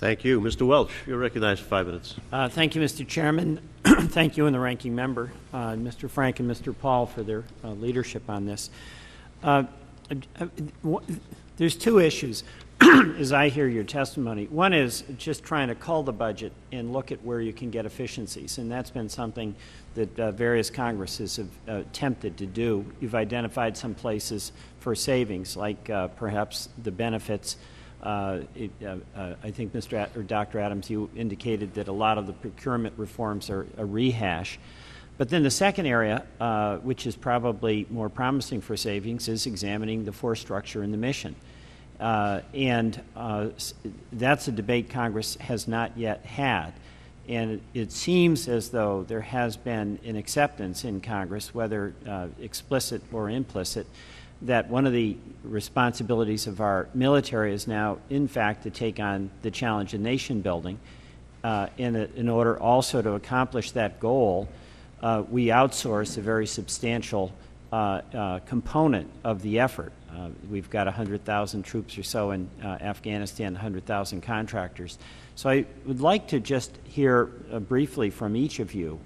Thank you. Mr. Welch, you're recognized for 5 minutes. Thank you, Mr. Chairman. Thank you and the ranking member, Mr. Frank and Mr. Paul, for their leadership on this. There's two issues as I hear your testimony. One is just trying to cull the budget and look at where you can get efficiencies, and that's been something that various Congresses have attempted to do. You've identified some places for savings, like perhaps the benefits. I think Dr. Adams, you indicated that a lot of the procurement reforms are a rehash. But then the second area, which is probably more promising for savings, is examining the force structure and the mission. And that's a debate Congress has not yet had. And it seems as though there has been an acceptance in Congress, whether explicit or implicit, that one of the responsibilities of our military is now, in fact, to take on the challenge of nation building. In order also to accomplish that goal, we outsource a very substantial component of the effort. We've got 100,000 troops or so in Afghanistan, 100,000 contractors. So I would like to just hear briefly from each of you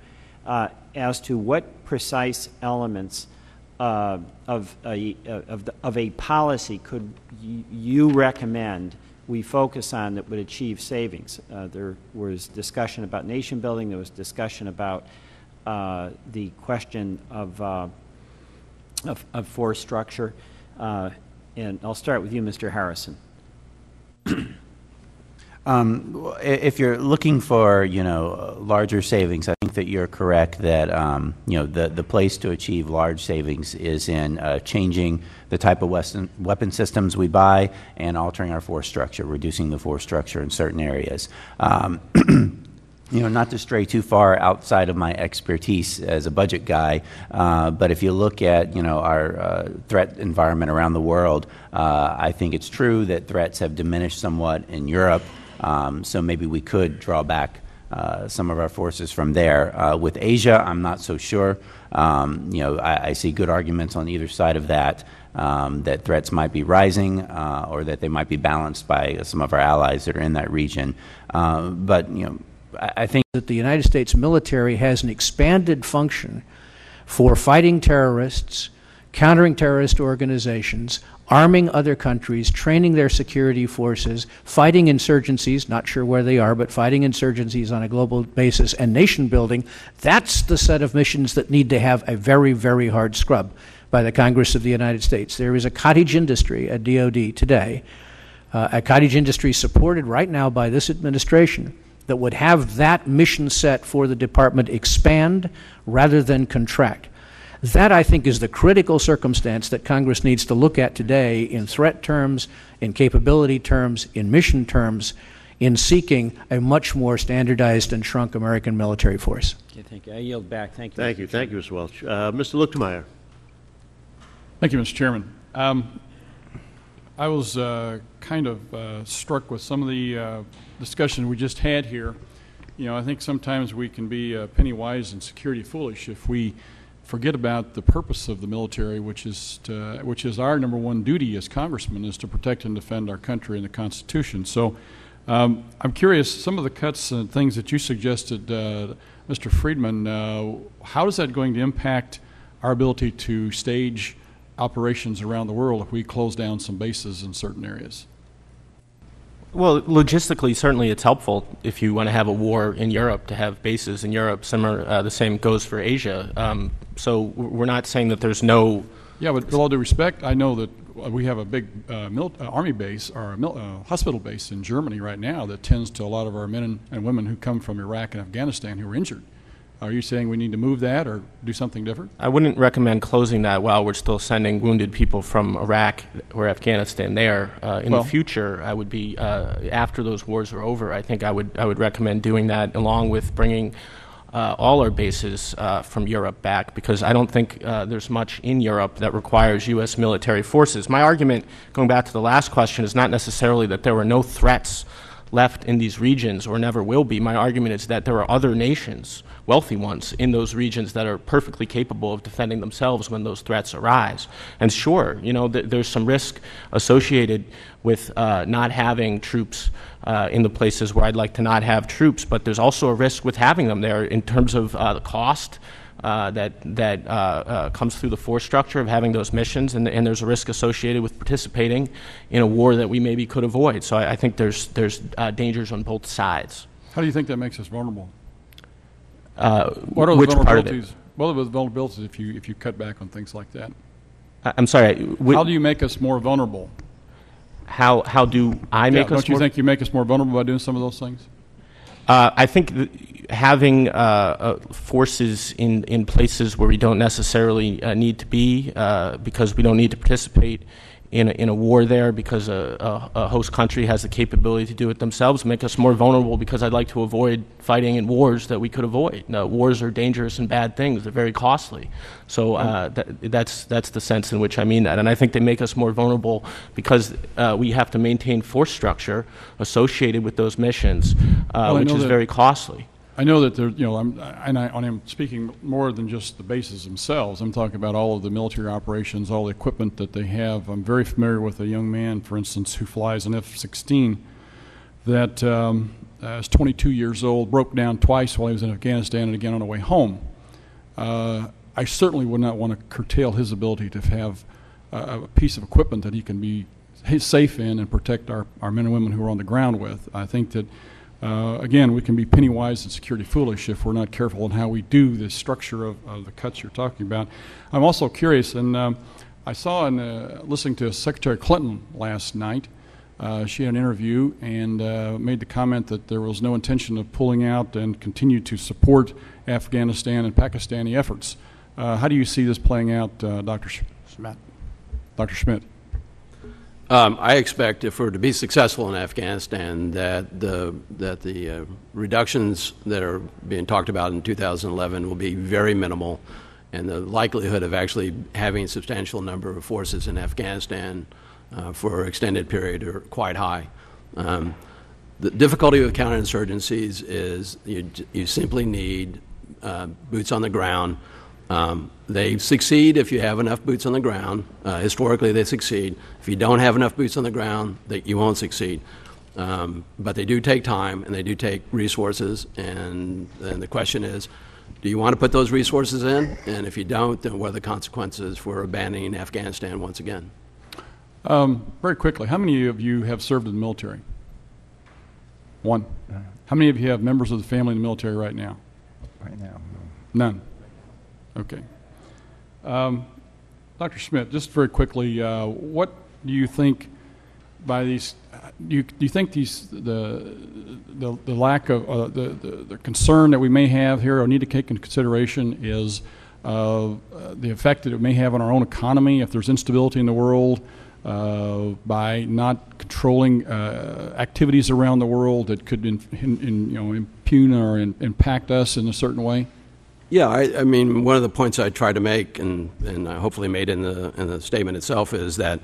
as to what precise elements of a policy could you recommend we focus on that would achieve savings. There was discussion about nation building. There was discussion about the question of force structure. And I'll start with you, Mr. Harrison. If you're looking for, larger savings, I think that you're correct that, the place to achieve large savings is in changing the type of weapon systems we buy and altering our force structure, reducing the force structure in certain areas. Not to stray too far outside of my expertise as a budget guy, but if you look at, our threat environment around the world, I think it's true that threats have diminished somewhat in Europe. So maybe we could draw back some of our forces from there. With Asia, I'm not so sure. I see good arguments on either side of that, that threats might be rising or that they might be balanced by some of our allies that are in that region. But I think that the United States military has an expanded function for fighting terrorists, countering terrorist organizations, arming other countries, training their security forces, fighting insurgencies, not sure where they are, but fighting insurgencies on a global basis, and nation building. That's the set of missions that need to have a very, very hard scrub by the Congress of the United States. There is a cottage industry at DOD today, a cottage industry supported right now by this administration, that would have that mission set for the department expand rather than contract. That, I think, is the critical circumstance that Congress needs to look at today in threat terms, in capability terms, in mission terms, in seeking a much more standardized and shrunk American military force. Okay, thank you. I yield back. Thank you. Thank you. Thank you, Mr. Welch. Mr. Luchtmeyer. Thank you, Mr. Chairman. I was kind of struck with some of the discussion we just had here. I think sometimes we can be penny wise and security foolish if we forget about the purpose of the military, which is our number one duty as congressmen, is to protect and defend our country and the Constitution. So I'm curious, some of the cuts and things that you suggested, Mr. Friedman, how is that going to impact our ability to stage operations around the world if we close down some bases in certain areas? Well, logistically, certainly it's helpful if you want to have a war in Europe to have bases in Europe. Similar, the same goes for Asia. So we're not saying that there's no... Yeah, but with all due respect, I know that we have a big Army base or hospital base in Germany right now that tends to a lot of our men and women who come from Iraq and Afghanistan who are injured. Are you saying we need to move that or do something different? I wouldn't recommend closing that while we're still sending wounded people from Iraq or Afghanistan there. In the future, I would be, after those wars are over, I think I would recommend doing that along with bringing all our bases from Europe back, because I don't think there's much in Europe that requires U.S. military forces. My argument, going back to the last question, is not necessarily that there were no threats left in these regions or never will be. My argument is that there are other nations, wealthy ones, in those regions that are perfectly capable of defending themselves when those threats arise. And sure, you know, there's some risk associated with not having troops in the places where I'd like to not have troops, but there's also a risk with having them there in terms of the cost that comes through the force structure of having those missions, and there's a risk associated with participating in a war that we maybe could avoid. So I think there's dangers on both sides. How do you think that makes us vulnerable? What are which part of it? What are the vulnerabilities if you cut back on things like that? I'm sorry. How do you make us more vulnerable? How do I make us more? Don't you think you make us more vulnerable by doing some of those things? I think having forces in places where we don't necessarily need to be because we don't need to participate in a war there because a host country has the capability to do it themselves make us more vulnerable because I'd like to avoid fighting in wars that we could avoid. Wars are dangerous and bad things. They're very costly. So that's the sense in which I mean that. And I think they make us more vulnerable because we have to maintain force structure associated with those missions, which is very costly. I know that there, you know, I'm speaking more than just the bases themselves. I'm talking about all of the military operations, all the equipment that they have. I'm very familiar with a young man, for instance, who flies an F-16 that is 22 years old, broke down twice while he was in Afghanistan and again on the way home. I certainly would not want to curtail his ability to have a piece of equipment that he can be safe in and protect our men and women who are on the ground with. I think that again, we can be penny wise and security foolish if we're not careful in how we do the structure of the cuts you're talking about. I'm also curious, and I saw in listening to Secretary Clinton last night, she had an interview and made the comment that there was no intention of pulling out and continue to support Afghanistan and Pakistani efforts. How do you see this playing out, Dr. Schmidt? Dr. Schmidt. I expect if we're to be successful in Afghanistan that the reductions that are being talked about in 2011 will be very minimal, and the likelihood of actually having a substantial number of forces in Afghanistan for an extended period are quite high. The difficulty with counterinsurgencies is you simply need boots on the ground. They succeed if you have enough boots on the ground. Historically, they succeed. If you don't have enough boots on the ground, you won't succeed. But they do take time, and they do take resources, and the question is, do you want to put those resources in? And if you don't, then what are the consequences for abandoning Afghanistan once again? Very quickly, how many of you have served in the military? One. How many of you have members of the family in the military right now? Right now. None. Okay. Dr. Schmidt, just very quickly, what do you think by these? Do you think the lack of the concern that we may have here or need to take into consideration is the effect that it may have on our own economy if there's instability in the world by not controlling activities around the world that could impugn or impact us in a certain way? Yeah, I mean, one of the points I tried to make, and hopefully made in the statement itself, is that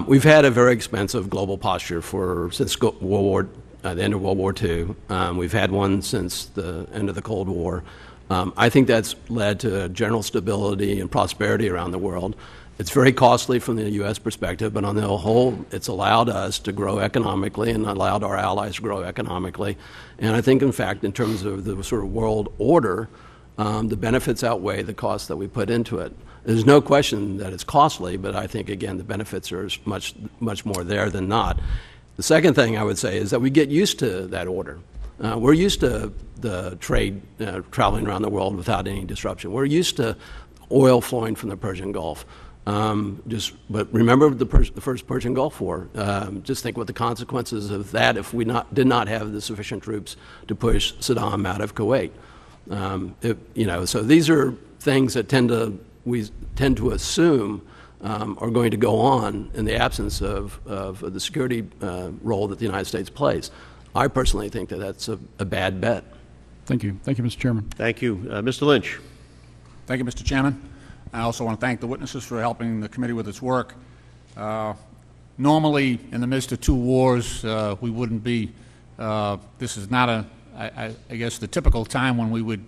we've had a very expensive global posture since the end of World War II. We've had one since the end of the Cold War. I think that's led to general stability and prosperity around the world. It's very costly from the U.S. perspective, but on the whole, it's allowed us to grow economically and allowed our allies to grow economically. And I think, in fact, in terms of the sort of world order, the benefits outweigh the costs that we put into it. There's no question that it's costly, but I think, again, the benefits are much more there than not. The second thing I would say is that we get used to that order. We're used to the trade traveling around the world without any disruption. We're used to oil flowing from the Persian Gulf. But remember the first Persian Gulf War. Just think what the consequences of that if we did not have the sufficient troops to push Saddam out of Kuwait. So these are things that we tend to assume are going to go on in the absence of the security role that the United States plays. I personally think that that's a bad bet. Thank you. Thank you, Mr. Chairman. Thank you. Mr. Lynch. Thank you, Mr. Chairman. I also want to thank the witnesses for helping the committee with its work. Normally, in the midst of two wars, we wouldn't be, this is not I guess, the typical time when we would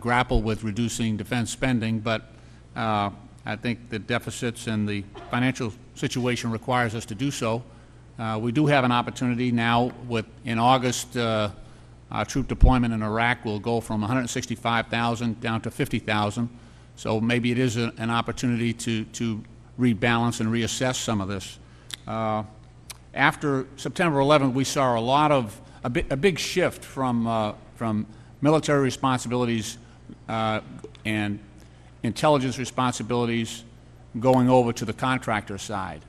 grapple with reducing defense spending, but I think the deficits and the financial situation requires us to do so. We do have an opportunity now in August, our troop deployment in Iraq will go from 165,000 down to 50,000. So maybe it is an opportunity to rebalance and reassess some of this. After September 11th, we saw a big shift from military responsibilities and intelligence responsibilities going over to the contractor side.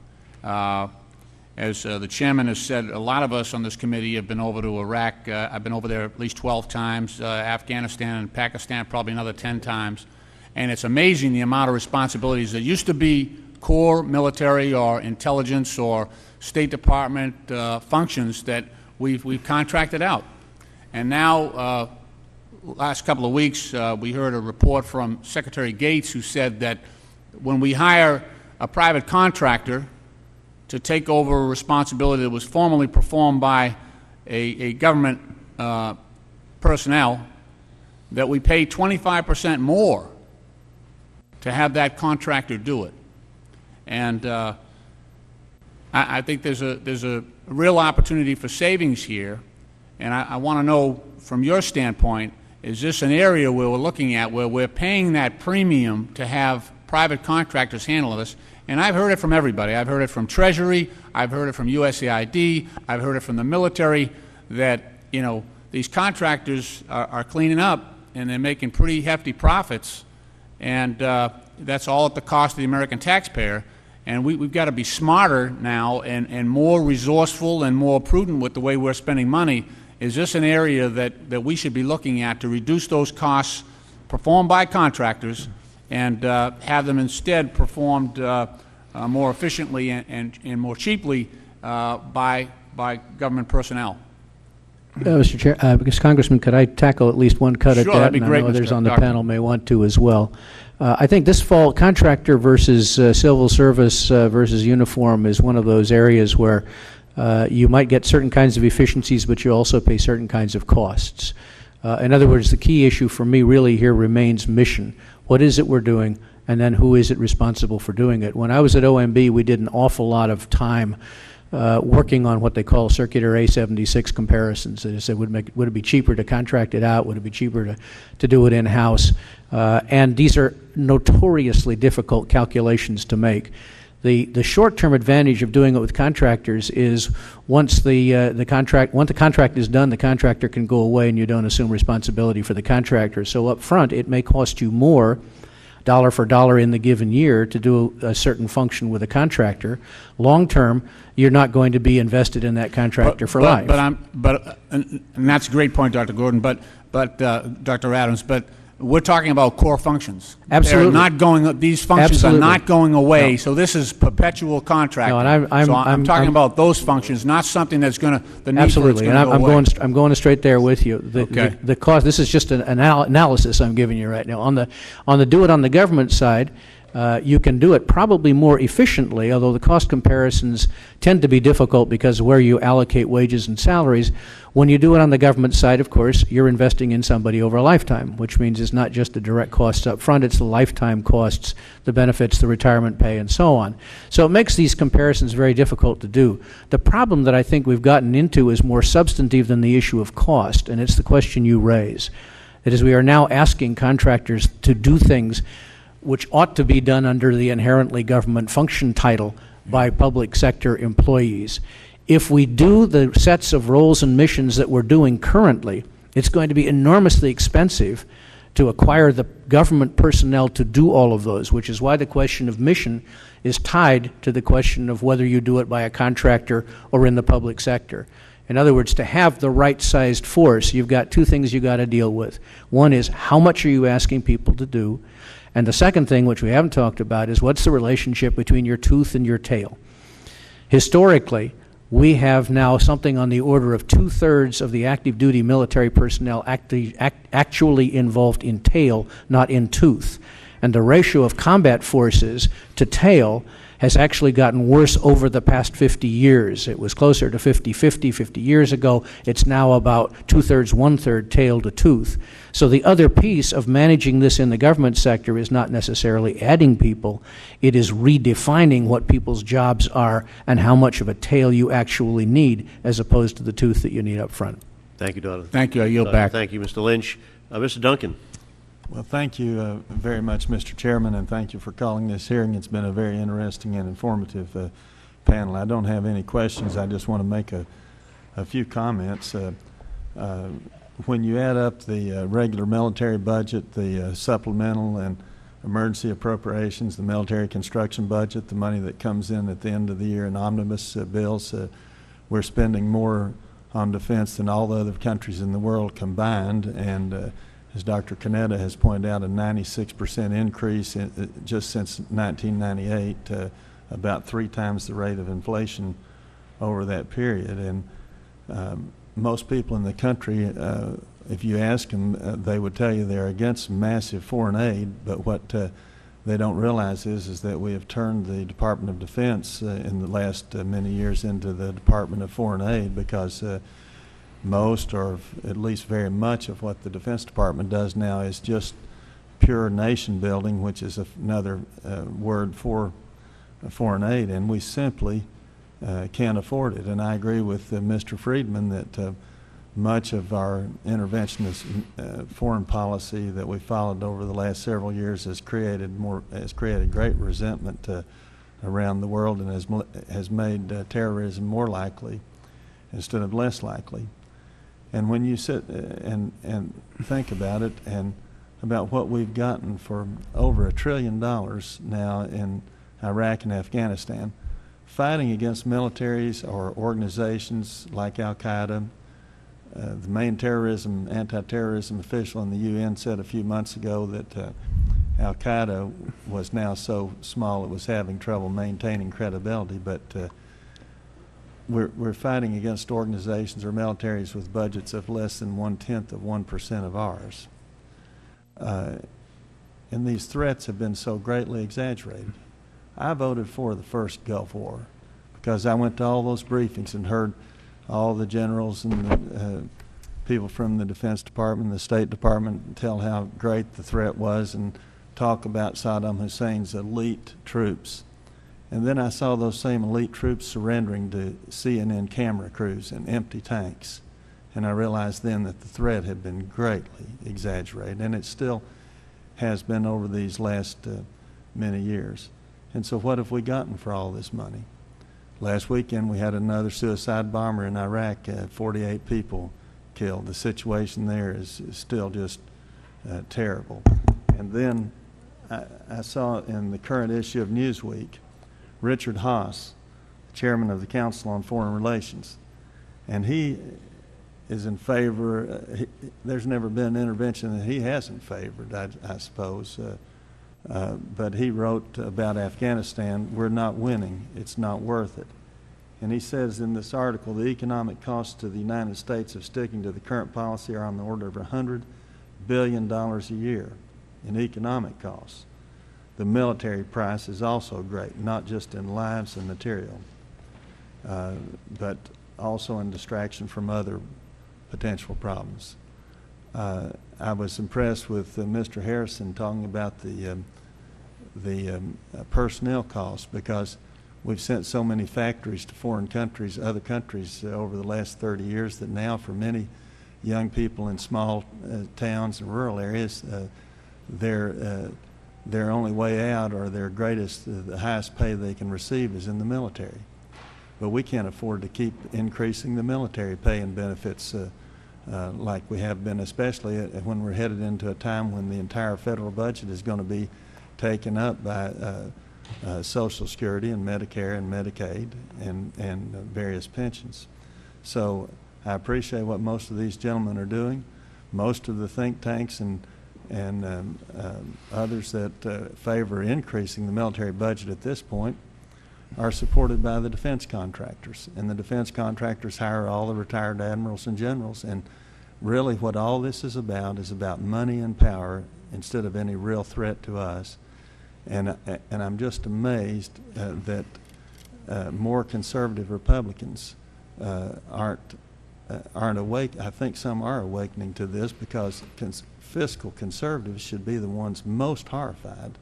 As the chairman has said, a lot of us on this committee have been over to Iraq. I've been over there at least 12 times, Afghanistan and Pakistan probably another 10 times. And it's amazing the amount of responsibilities that used to be core military or intelligence or State Department functions that we've contracted out. And now, last couple of weeks, we heard a report from Secretary Gates who said that when we hire a private contractor to take over a responsibility that was formerly performed by a government personnel, that we pay 25% more to have that contractor do it. And I think there's a real opportunity for savings here, and I want to know from your standpoint, is this an area where we're looking at where we're paying that premium to have private contractors handle this? And I've heard it from everybody. I've heard it from Treasury, I've heard it from USAID, I've heard it from the military that, you know, these contractors are cleaning up and they're making pretty hefty profits, and that's all at the cost of the American taxpayer. And we've got to be smarter now and more resourceful and more prudent with the way we're spending money. Is this an area that we should be looking at to reduce those costs performed by contractors and have them instead performed more efficiently and more cheaply by government personnel? Mr. Chair, because Congressman, could I tackle at least one cut at that? That'd be great, and I know others Mr. on the Doctor. panel may want to as well. I think this fall, contractor versus civil service versus uniform is one of those areas where you might get certain kinds of efficiencies, but you also pay certain kinds of costs. In other words, the key issue for me really here remains mission. What is it we're doing, and then who is it responsible for doing it? When I was at OMB, we did an awful lot of time working on what they call circular A76 comparisons. They said, would it be cheaper to contract it out? Would it be cheaper to do it in-house? And these are notoriously difficult calculations to make. The short-term advantage of doing it with contractors is once the contract is done, the contractor can go away and you don't assume responsibility for the contractor. So up front, it may cost you more, dollar for dollar in the given year, to do a certain function with a contractor. Long term, you're not going to be invested in that contractor for life. And that's a great point, Dr. Gordon. But Dr. Adams. But we're talking about core functions. Absolutely. They're not going. These functions Absolutely. are not going away. No. So this is perpetual contracting. No, and I'm talking about those functions, not something that's going to the need Absolutely, for it's and going to go away. I'm going straight there with you. Okay. The cost. This is just an analysis I'm giving you right now. On the do it on the government side, you can do it probably more efficiently, although the cost comparisons tend to be difficult because of where you allocate wages and salaries. When you do it on the government side, of course, you're investing in somebody over a lifetime, which means it's not just the direct costs up front, it's the lifetime costs, the benefits, the retirement pay, and so on. So it makes these comparisons very difficult to do. The problem that I think we've gotten into is more substantive than the issue of cost, and it's the question you raise. That is, we are now asking contractors to do things which ought to be done under the inherently government function title by public sector employees. If we do the sets of roles and missions that we're doing currently, it's going to be enormously expensive to acquire the government personnel to do all of those, which is why the question of mission is tied to the question of whether you do it by a contractor or in the public sector. In other words, to have the right-sized force, you've got two things you've got to deal with. One is, how much are you asking people to do? And the second thing, which we haven't talked about, is what's the relationship between your tooth and your tail? Historically, we have now something on the order of 2/3 of the active duty military personnel actually involved in tail, not in tooth. And the ratio of combat forces to tail has actually gotten worse over the past 50 years. It was closer to 50-50 50 years ago. It's now about 2/3, 1/3 tail to tooth. So the other piece of managing this in the government sector is not necessarily adding people. It is redefining what people's jobs are and how much of a tail you actually need as opposed to the tooth that you need up front. Thank you, Donald. Thank you. I yield back. Thank you, Mr. Lynch. Mr. Duncan. Well, thank you very much, Mr. Chairman, and thank you for calling this hearing. It's been a very interesting and informative panel. I don't have any questions. I just want to make a few comments. When you add up the regular military budget, the supplemental and emergency appropriations, the military construction budget, the money that comes in at the end of the year in omnibus bills, we're spending more on defense than all the other countries in the world combined, and as Dr. Canetta has pointed out, a 96% increase just since 1998, about 3 times the rate of inflation over that period. And most people in the country, if you ask them, they would tell you they're against massive foreign aid, but what they don't realize is that we have turned the Department of Defense in the last many years into the Department of Foreign Aid, because most, or at least very much, of what the Defense Department does now is just pure nation building, which is another word for foreign aid, and we simply can't afford it. And I agree with Mr. Friedman that much of our interventionist foreign policy that we followed over the last several years has created great resentment around the world, and has made terrorism more likely instead of less likely. And when you sit and think about it, and about what we've gotten for over $1 trillion now in Iraq and Afghanistan, fighting against militaries or organizations like Al-Qaeda. The main anti-terrorism official in the UN said a few months ago that Al-Qaeda was now so small it was having trouble maintaining credibility, but we're fighting against organizations or militaries with budgets of less than 0.1% of ours. And these threats have been so greatly exaggerated. I voted for the first Gulf War because I went to all those briefings and heard all the generals and the people from the Defense Department, the State Department, tell how great the threat was and talk about Saddam Hussein's elite troops. And then I saw those same elite troops surrendering to CNN camera crews and empty tanks. And I realized then that the threat had been greatly exaggerated, and it still has been over these last many years. And so what have we gotten for all this money? Last weekend we had another suicide bomber in Iraq, 48 people killed. The situation there is still just terrible. And then I saw in the current issue of Newsweek, Richard Haass, chairman of the Council on Foreign Relations, and he is in favor. There's never been an intervention that he hasn't favored, I suppose. But he wrote about Afghanistan, we're not winning, it's not worth it. And he says in this article, the economic costs to the United States of sticking to the current policy are on the order of $100 billion a year in economic costs. The military price is also great, not just in lives and material, but also in distraction from other potential problems. I was impressed with Mr. Harrison talking about the personnel costs, because we've sent so many factories to foreign countries, other countries, over the last 30 years that now for many young people in small towns and rural areas, their only way out, or their the highest pay they can receive, is in the military. But we can't afford to keep increasing the military pay and benefits like we have been, especially when we're headed into a time when the entire federal budget is going to be taken up by Social Security and Medicare and Medicaid and various pensions. So I appreciate what most of these gentlemen are doing. Most of the think tanks and others that favor increasing the military budget at this point are supported by the defense contractors. And the defense contractors hire all the retired admirals and generals. And really what all this is about money and power instead of any real threat to us. And I'm just amazed that more conservative Republicans aren't awake. I think some are awakening to this, because fiscal conservatives should be the ones most horrified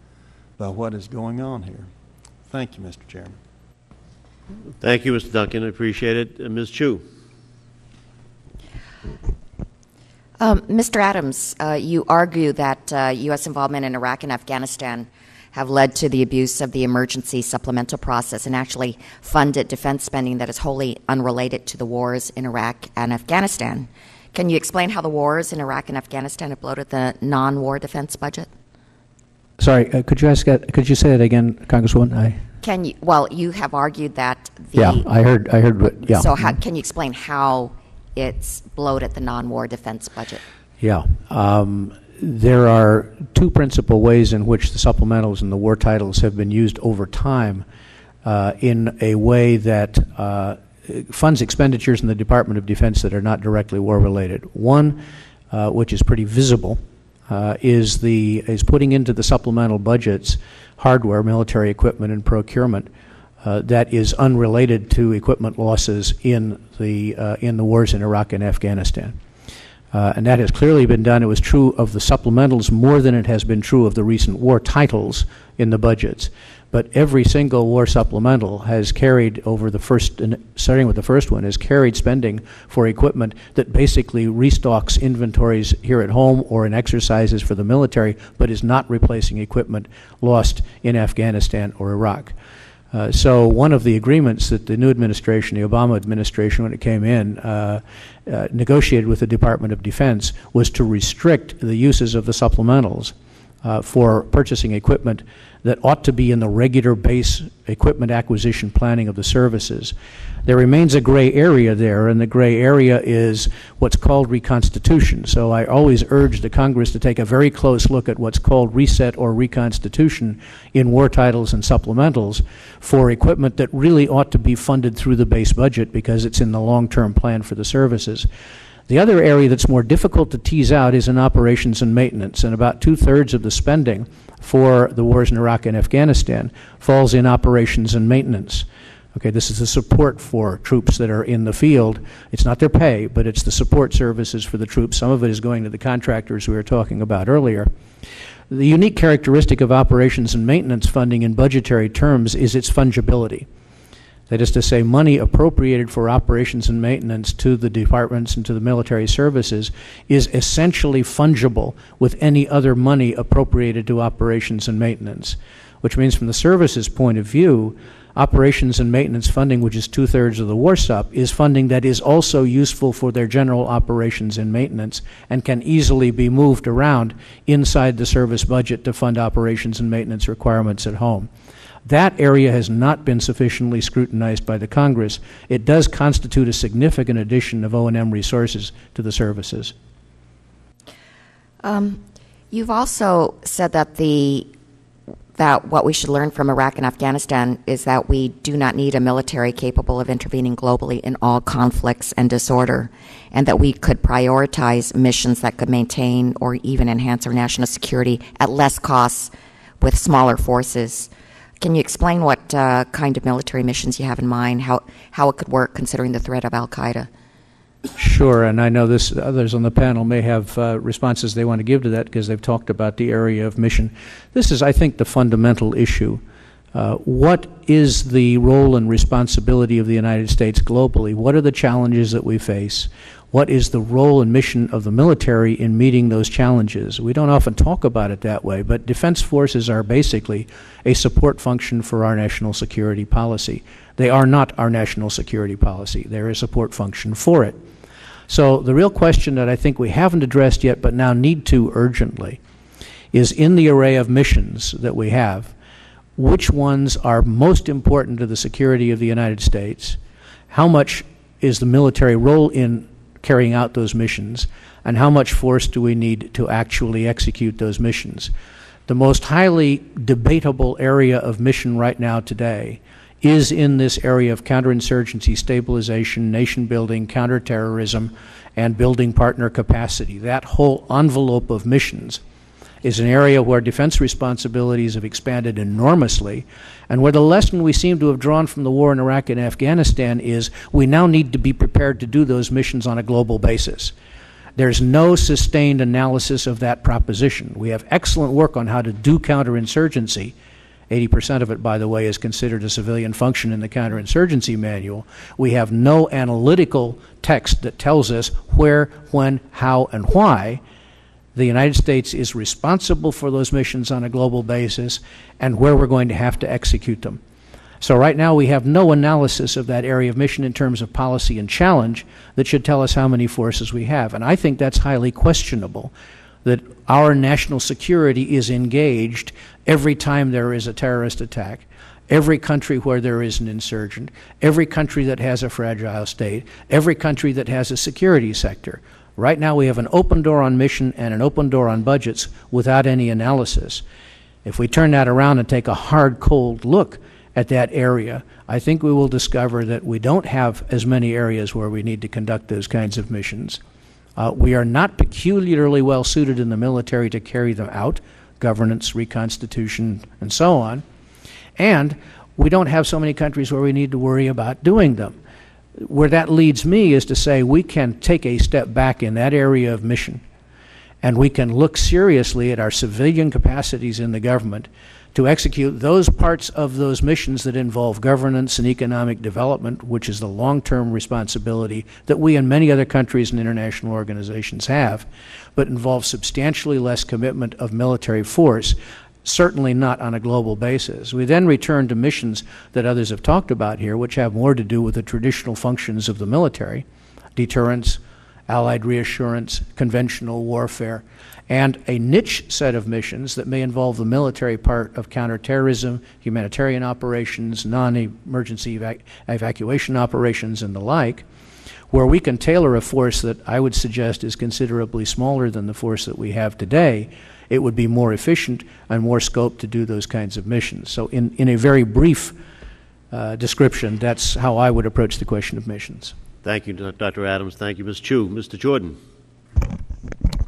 by what is going on here. Thank you, Mr. Chairman. Thank you, Mr. Duncan. I appreciate it. Ms. Chu. Mr. Adams, you argue that U.S. involvement in Iraq and Afghanistan have led to the abuse of the emergency supplemental process and actually funded defense spending that is wholly unrelated to the wars in Iraq and Afghanistan. Can you explain how the wars in Iraq and Afghanistan have bloated the non-war defense budget? Sorry, could you say that again, Congresswoman? You have argued that I heard what, yeah. So can you explain how it's bloated the non-war defense budget? Yeah. There are two principal ways in which the supplementals and the war titles have been used over time in a way that funds expenditures in the Department of Defense that are not directly war-related. One, which is pretty visible, is putting into the supplemental budgets hardware, military equipment, and procurement that is unrelated to equipment losses in the wars in Iraq and Afghanistan. And that has clearly been done. It was true of the supplementals more than it has been true of the recent war titles in the budgets. But every single war supplemental has carried over the first, starting with the first one, has carried spending for equipment that basically restocks inventories here at home or in exercises for the military, but is not replacing equipment lost in Afghanistan or Iraq. So one of the agreements that the new administration, the Obama administration, when it came in, negotiated with the Department of Defense was to restrict the uses of the supplementals for purchasing equipment that ought to be in the regular base equipment acquisition planning of the services. There remains a gray area there, and the gray area is what's called reconstitution. So I always urge the Congress to take a very close look at what's called reset or reconstitution in war titles and supplementals for equipment that really ought to be funded through the base budget because it's in the long-term plan for the services. The other area that's more difficult to tease out is in operations and maintenance, and about two-thirds of the spending for the wars in Iraq and Afghanistan falls in operations and maintenance. Okay, this is the support for troops that are in the field. It's not their pay, but it's the support services for the troops. Some of it is going to the contractors we were talking about earlier. The unique characteristic of operations and maintenance funding in budgetary terms is its fungibility. That is to say, money appropriated for operations and maintenance to the departments and to the military services is essentially fungible with any other money appropriated to operations and maintenance, which means from the services point of view, operations and maintenance funding, which is two-thirds of the war sup, is funding that is also useful for their general operations and maintenance and can easily be moved around inside the service budget to fund operations and maintenance requirements at home. That area has not been sufficiently scrutinized by the Congress. It does constitute a significant addition of O&M resources to the services. You've also said that what we should learn from Iraq and Afghanistan is that we do not need a military capable of intervening globally in all conflicts and disorder, and that we could prioritize missions that could maintain or even enhance our national security at less costs with smaller forces. Can you explain what kind of military missions you have in mind, how it could work considering the threat of al-Qaeda? Sure, and I know others on the panel may have responses they want to give to that because they've talked about the area of mission. This is, I think, the fundamental issue. What is the role and responsibility of the United States globally? What are the challenges that we face? What is the role and mission of the military in meeting those challenges? We don't often talk about it that way, but defense forces are basically a support function for our national security policy. They are not our national security policy. They're a support function for it. So the real question that I think we haven't addressed yet but now need to urgently is, in the array of missions that we have, which ones are most important to the security of the United States? How much is the military role in carrying out those missions, and how much force do we need to actually execute those missions? The most highly debatable area of mission right now today is in this area of counterinsurgency, stabilization, nation building, counterterrorism, and building partner capacity, that whole envelope of missions. is an area where defense responsibilities have expanded enormously, and where the lesson we seem to have drawn from the war in Iraq and Afghanistan is we now need to be prepared to do those missions on a global basis. There's no sustained analysis of that proposition. We have excellent work on how to do counterinsurgency. 80% of it, by the way, is considered a civilian function in the counterinsurgency manual. We have no analytical text that tells us where, when, how, and why the United States is responsible for those missions on a global basis and where we're going to have to execute them. So right now we have no analysis of that area of mission in terms of policy and challenge that should tell us how many forces we have. And I think that's highly questionable, that our national security is engaged every time there is a terrorist attack, every country where there is an insurgent, every country that has a fragile state, every country that has a security sector. Right now we have an open door on mission and an open door on budgets without any analysis. If we turn that around and take a hard, cold look at that area, I think we will discover that we don't have as many areas where we need to conduct those kinds of missions. We are not peculiarly well suited in the military to carry them out, governance, reconstitution, and so on. And we don't have so many countries where we need to worry about doing them. Where that leads me is to say we can take a step back in that area of mission, and we can look seriously at our civilian capacities in the government to execute those parts of those missions that involve governance and economic development, which is the long-term responsibility that we and many other countries and international organizations have, but involve substantially less commitment of military force, certainly not on a global basis. We then return to missions that others have talked about here, which have more to do with the traditional functions of the military: deterrence, allied reassurance, conventional warfare, and a niche set of missions that may involve the military part of counterterrorism, humanitarian operations, non-emergency evacuation operations, and the like, where we can tailor a force that I would suggest is considerably smaller than the force that we have today. It would be more efficient and more scope to do those kinds of missions. So in a very brief description, that's how I would approach the question of missions. Thank you, Dr. Adams. Thank you, Ms. Chu. Mr. Jordan.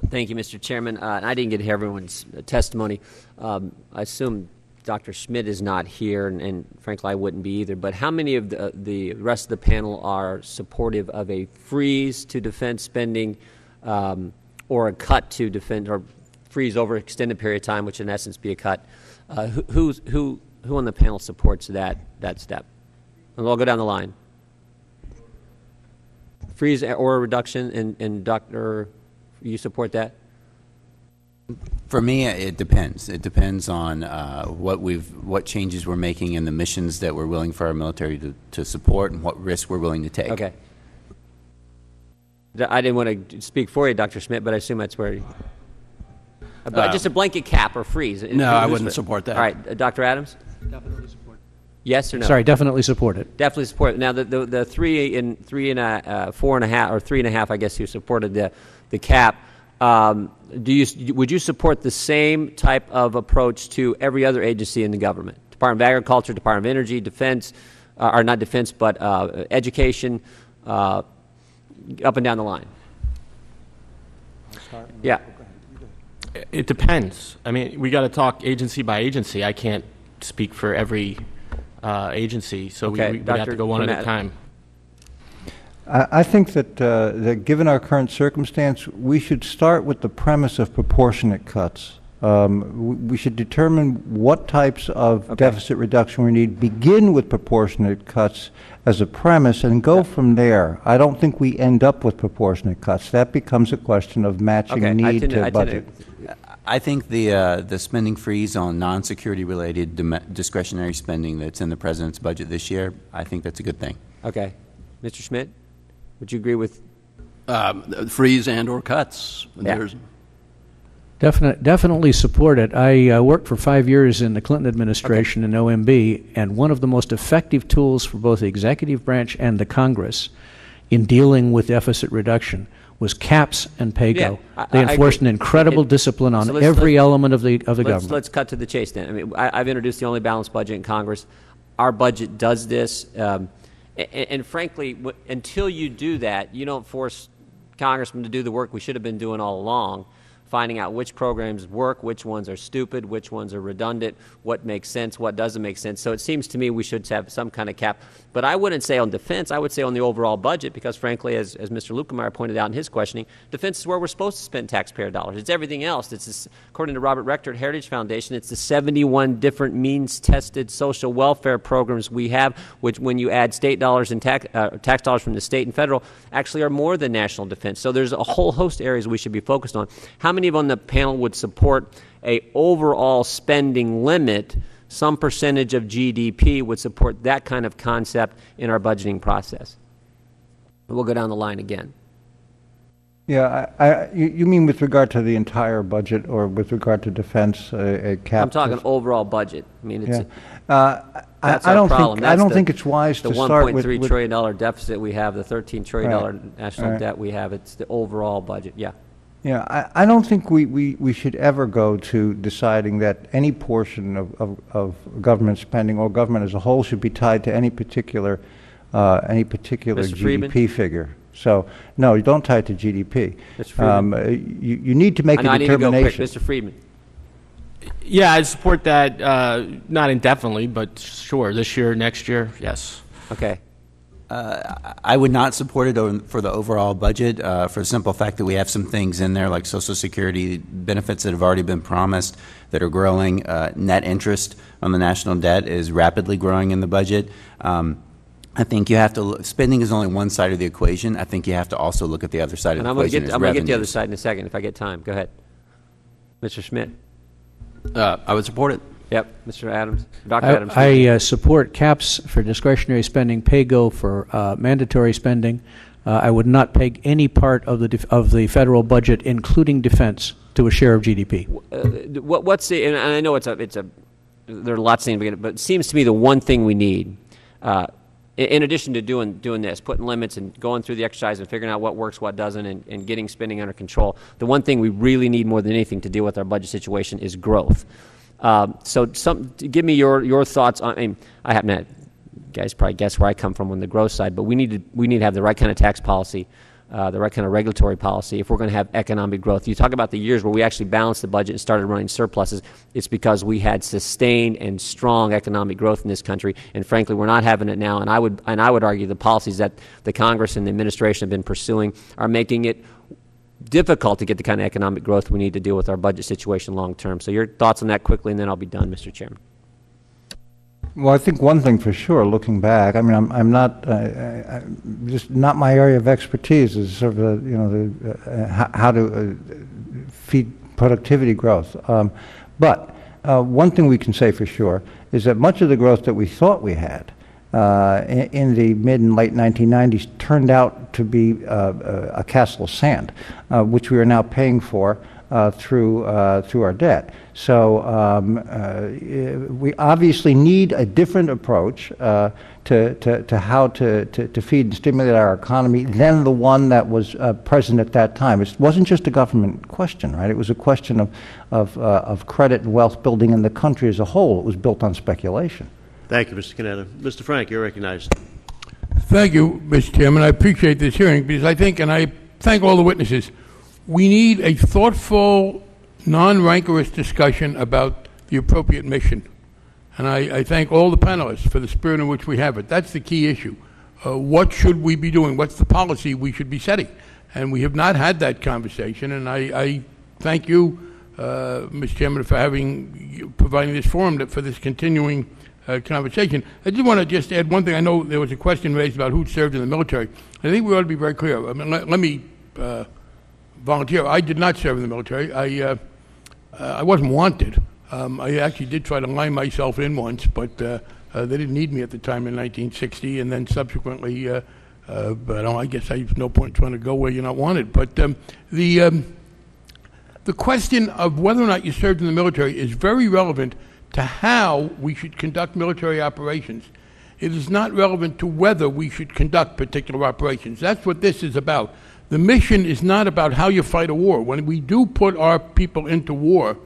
Thank you, Mr. Chairman. I didn't get to hear everyone's testimony. I assume Dr. Schmidt is not here, and frankly, I wouldn't be either. But how many of the rest of the panel are supportive of a freeze to defense spending or a cut to defense, or freeze over an extended period of time, which in essence be a cut? Who on the panel supports that step? And I'll go down the line. Freeze or a reduction, and Dr., you support that? For me, it depends. It depends on what changes we're making in the missions that we're willing for our military to support, and what risk we're willing to take. Okay. I didn't want to speak for you, Dr. Schmidt, but I assume that's where. Just a blanket cap or freeze. No, I wouldn't support that. All right, Dr. Adams. Definitely support it. Yes or no? Sorry, definitely support it. Definitely support it. Now, the 3 and 4.5 or 3.5, I guess you supported the cap. Would you support the same type of approach to every other agency in the government? Department of Agriculture, Department of Energy, Defense, or not Defense, but Education, up and down the line? Yeah. It depends. I mean, we got to talk agency by agency. I can't speak for every agency, so Okay, we have to go one at a time. I think that given our current circumstance, we should start with the premise of proportionate cuts. We should determine what types of deficit reduction we need, begin with proportionate cuts as a premise, and go from there. I don't think we end up with proportionate cuts. That becomes a question of matching need to budget. I think the spending freeze on non-security related discretionary spending that's in the President's budget this year, I think that's a good thing. Okay. Mr. Schmidt, would you agree with? Freeze and or cuts. Yeah. Definitely support it. I worked for 5 years in the Clinton administration in OMB, and one of the most effective tools for both the executive branch and the Congress in dealing with deficit reduction was caps and pay-go. Yeah, they enforced an incredible discipline on every element of the government. Let's cut to the chase then. I mean, I've introduced the only balanced budget in Congress. Our budget does this, and frankly, until you do that, you don't force congressmen to do the work we should have been doing all along. finding out which programs work, which ones are stupid, which ones are redundant, what makes sense, what doesn't make sense. So it seems to me we should have some kind of cap. But I wouldn't say on defense. I would say on the overall budget because, frankly, as Mr. Lukemeyer pointed out in his questioning, defense is where we're supposed to spend taxpayer dollars. It's everything else. It's, according to Robert Rector at Heritage Foundation, it's the 71 different means-tested social welfare programs we have, which when you add state dollars and tax dollars from the state and federal, actually are more than national defense. So there's a whole host of areas we should be focused on. How many on the panel would support a overall spending limit? Some percentage of GDP would support that kind of concept in our budgeting process. We'll go down the line again. Yeah, you mean with regard to the entire budget or with regard to defense, a cap? I'm talking overall budget. I mean, it's that's our problem. I don't think it's wise to start with the $1.3 trillion deficit we have, the $13 trillion national debt we have. It's the overall budget. Yeah. Yeah, I don't think we should ever go to deciding that any portion of government spending or government as a whole should be tied to any particular GDP figure. So, no, you don't tie it to GDP. You need to make a determination. I need to go quick. Mr. Friedman. Yeah, I support that, not indefinitely, but sure, this year, next year, yes. Okay. I would not support it for the overall budget for the simple fact that we have some things in there like Social Security benefits that have already been promised that are growing. Net interest on the national debt is rapidly growing in the budget. I think you have to spending is only one side of the equation. I think you have to also look at the other side of the equation. I'm going to get the other side in a second if I get time. Go ahead. Mr. Schmidt. I would support it. Yep, Mr. Adams. Dr. Adams. I support caps for discretionary spending, pay-go for mandatory spending. I would not peg any part of the federal budget, including defense, to a share of GDP. What's the? And I know there are lots of things, but it seems to me the one thing we need, in addition to doing this, putting limits and going through the exercise and figuring out what works, what doesn't, and getting spending under control, the one thing we really need more than anything to deal with our budget situation is growth. So give me your thoughts on. I mean, I happen to, you guys probably guess where I come from on the growth side, but we need to have the right kind of tax policy, the right kind of regulatory policy if we're going to have economic growth. You talk about the years where we actually balanced the budget and started running surpluses. It's because we had sustained and strong economic growth in this country, and frankly, we're not having it now. And I would argue the policies that the Congress and the administration have been pursuing are making it difficult to get the kind of economic growth we need to deal with our budget situation long term. So your thoughts on that quickly, and then I'll be done, Mr. Chairman. Well, I think one thing for sure, looking back, I mean, I'm not just not my area of expertise is sort of how to feed productivity growth. But one thing we can say for sure is that much of the growth that we thought we had in the mid and late 1990s turned out to be a castle of sand, which we are now paying for through our debt. So we obviously need a different approach to how to feed and stimulate our economy than the one that was present at that time. It wasn't just a government question, right? It was a question of credit and wealth building in the country as a whole. It was built on speculation. Thank you, Mr. Canetta. Mr. Frank, you're recognized. Thank you, Mr. Chairman. I appreciate this hearing because I think, and I thank all the witnesses, we need a thoughtful, non-rancorous discussion about the appropriate mission. And I thank all the panelists for the spirit in which we have it. That's the key issue. What should we be doing? What's the policy we should be setting? And we have not had that conversation. And I thank you, Mr. Chairman, for providing this forum for this continuing conversation. I just want to add one thing. I know there was a question raised about who served in the military. I think we ought to be very clear. I mean, let me volunteer. I did not serve in the military. I wasn't wanted. I actually did try to line myself in once, but they didn't need me at the time in 1960, and then subsequently, but I guess there's no point trying to go where you're not wanted. But the question of whether or not you served in the military is very relevant to how we should conduct military operations. It is not relevant to whether we should conduct particular operations. That's what this is about. The mission is not about how you fight a war. When we do put our people into war,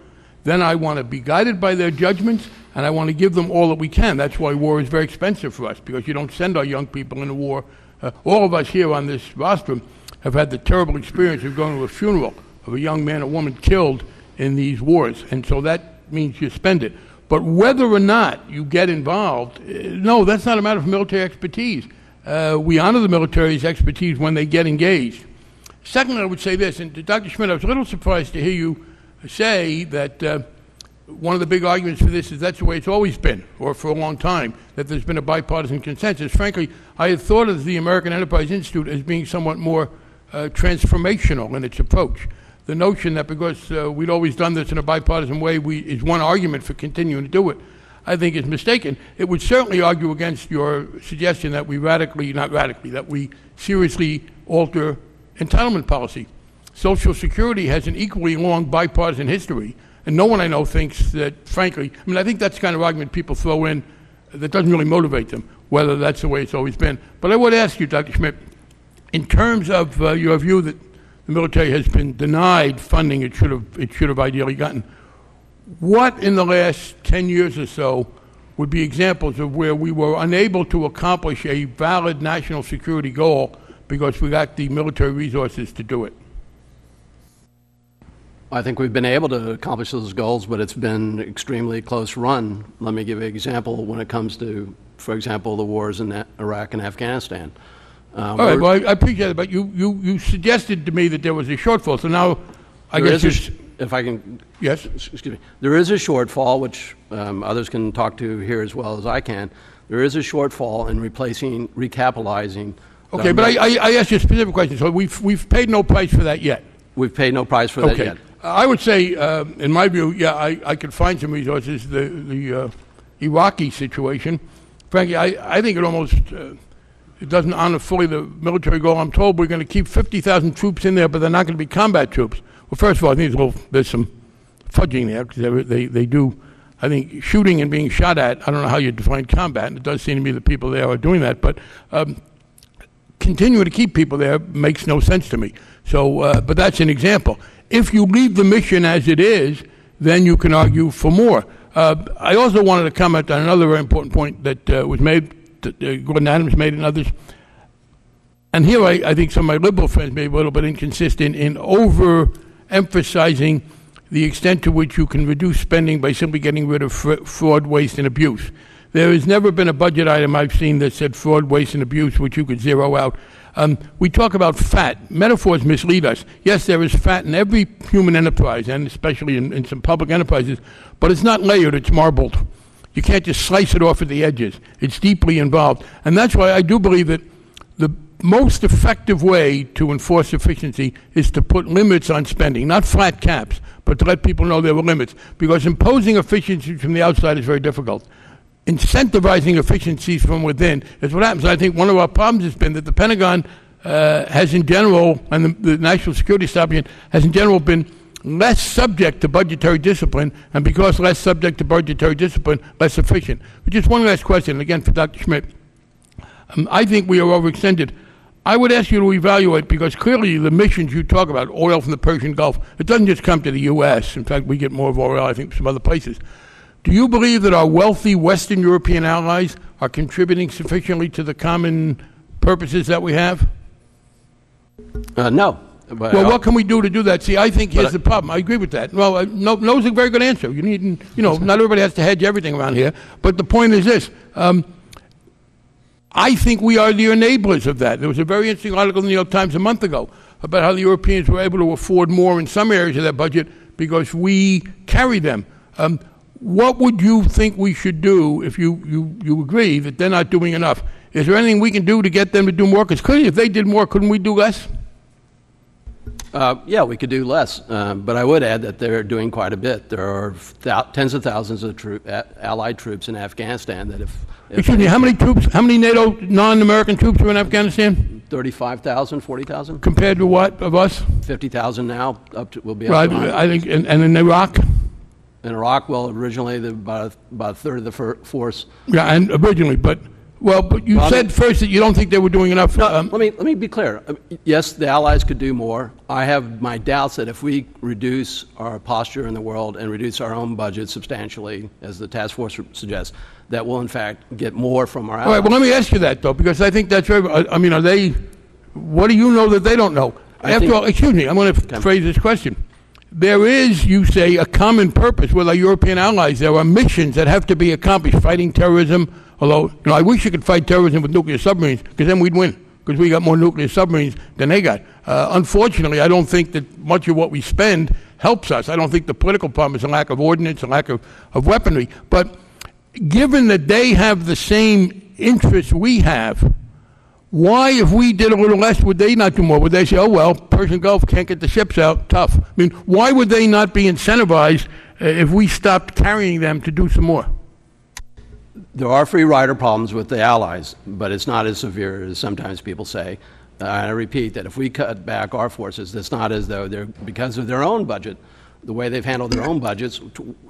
then I want to be guided by their judgments, and I want to give them all that we can. That's why war is very expensive for us, because you don't send our young people into war. All of us here on this rostrum have had the terrible experience of going to a funeral of a young man or woman killed in these wars, and so that means you spend it. But whether or not you get involved, no, that's not a matter of military expertise. We honor the military's expertise when they get engaged. Secondly, I would say this, and to Dr. Schmidt, I was a little surprised to hear you say that one of the big arguments for this is that's the way it's always been, or for a long time, that there's been a bipartisan consensus. Frankly, I had thought of the American Enterprise Institute as being somewhat more transformational in its approach. The notion that because we'd always done this in a bipartisan way is one argument for continuing to do it, I think is mistaken. It would certainly argue against your suggestion that we that we seriously alter entitlement policy. Social Security has an equally long bipartisan history, and no one I know thinks that, frankly, I mean, I think that's the kind of argument people throw in that doesn't really motivate them, whether that's the way it's always been. But I would ask you, Dr. Schmidt, in terms of your view that the military has been denied funding it should have ideally gotten, what in the last 10 years or so would be examples of where we were unable to accomplish a valid national security goal because we got the military resources to do it? I think we've been able to accomplish those goals, but it's been extremely close run. Let me give you an example when it comes to, for example, the wars in Iraq and Afghanistan. All right, well, I appreciate it, but you suggested to me that there was a shortfall, so now I guess if I can... Yes? Excuse me. There is a shortfall, which others can talk to here as well as I can. There is a shortfall in recapitalizing... Okay, but I asked you a specific question, so we've paid no price for that yet. We've paid no price for that yet. I would say, in my view, yeah, I could find some resources. The Iraqi situation, frankly, I think it almost it doesn't honor fully the military goal. I'm told we're going to keep 50,000 troops in there, but they're not going to be combat troops. Well, first of all, I think there's some fudging there because they do, I think, shooting and being shot at. I don't know how you define combat, and it does seem to me the people there are doing that, but continuing to keep people there makes no sense to me. So, but that's an example. If you leave the mission as it is, then you can argue for more. I also wanted to comment on another very important point that was made, that Gordon Adams made and others. And here I think some of my liberal friends may be a little bit inconsistent in overemphasizing the extent to which you can reduce spending by simply getting rid of fraud, waste, and abuse. There has never been a budget item I've seen that said fraud, waste, and abuse, which you could zero out. We talk about fat. Metaphors mislead us. Yes, there is fat in every human enterprise, and especially in some public enterprises, but it's not layered, it's marbled. You can't just slice it off at the edges. It's deeply involved. And that's why I do believe that the most effective way to enforce efficiency is to put limits on spending, not flat caps, but to let people know there were limits. Because imposing efficiency from the outside is very difficult. Incentivizing efficiencies from within is what happens. I think one of our problems has been that the Pentagon has in general, and the National Security Establishment has in general been less subject to budgetary discipline, and because less subject to budgetary discipline, less efficient. But just one last question, again for Dr. Schmidt. I think we are overextended. I would ask you to evaluate, because clearly the missions you talk about, oil from the Persian Gulf, it doesn't just come to the U.S. In fact, we get more of oil, I think, from some other places. Do you believe that our wealthy Western European allies are contributing sufficiently to the common purposes that we have? No. Well, what can we do to do that? See, I think here's the problem. I agree with that. Well, no's a very good answer. You need, not everybody has to hedge everything around here. But the point is this. I think we are the enablers of that. There was a very interesting article in the New York Times a month ago about how the Europeans were able to afford more in some areas of their budget because we carry them. What would you think we should do if you agree that they're not doing enough? Is there anything we can do to get them to do more? Because clearly if they did more, couldn't we do less? Yeah, we could do less, but I would add that they're doing quite a bit. There are tens of thousands of Allied troops in Afghanistan that if Excuse me, how many troops, how many NATO non-American troops are in Afghanistan? 35,000, 40,000. Compared to what of us? 50,000 now, we'll be up right, to 100. I think, and in Iraq? In Iraq, well, originally about a third of the force. Yeah, and originally, but you said first that you don't think they were doing enough. No, let me be clear. Yes, the Allies could do more. I have my doubts that if we reduce our posture in the world and reduce our own budget substantially, as the task force suggests, that we'll in fact get more from our allies. All right, well, let me ask you that, though, because I think that's very, what do you know that they don't know? After all, excuse me, I'm going to phrase this question. There is, you say, a common purpose with our European allies. There are missions that have to be accomplished, fighting terrorism, although, I wish you could fight terrorism with nuclear submarines, because then we'd win, because we got more nuclear submarines than they got. Unfortunately, I don't think that much of what we spend helps us. I don't think the political problem is a lack of ordnance, a lack of weaponry. But given that they have the same interests we have, why, if we did a little less, would they not do more? Would they say, oh, well, Persian Gulf can't get the ships out, tough? I mean, why would they not be incentivized if we stopped carrying them to do some more? There are free rider problems with the allies, but it's not as severe as sometimes people say. And I repeat that if we cut back our forces, it's not as though they're, because of their own budget, the way they've handled their own budgets,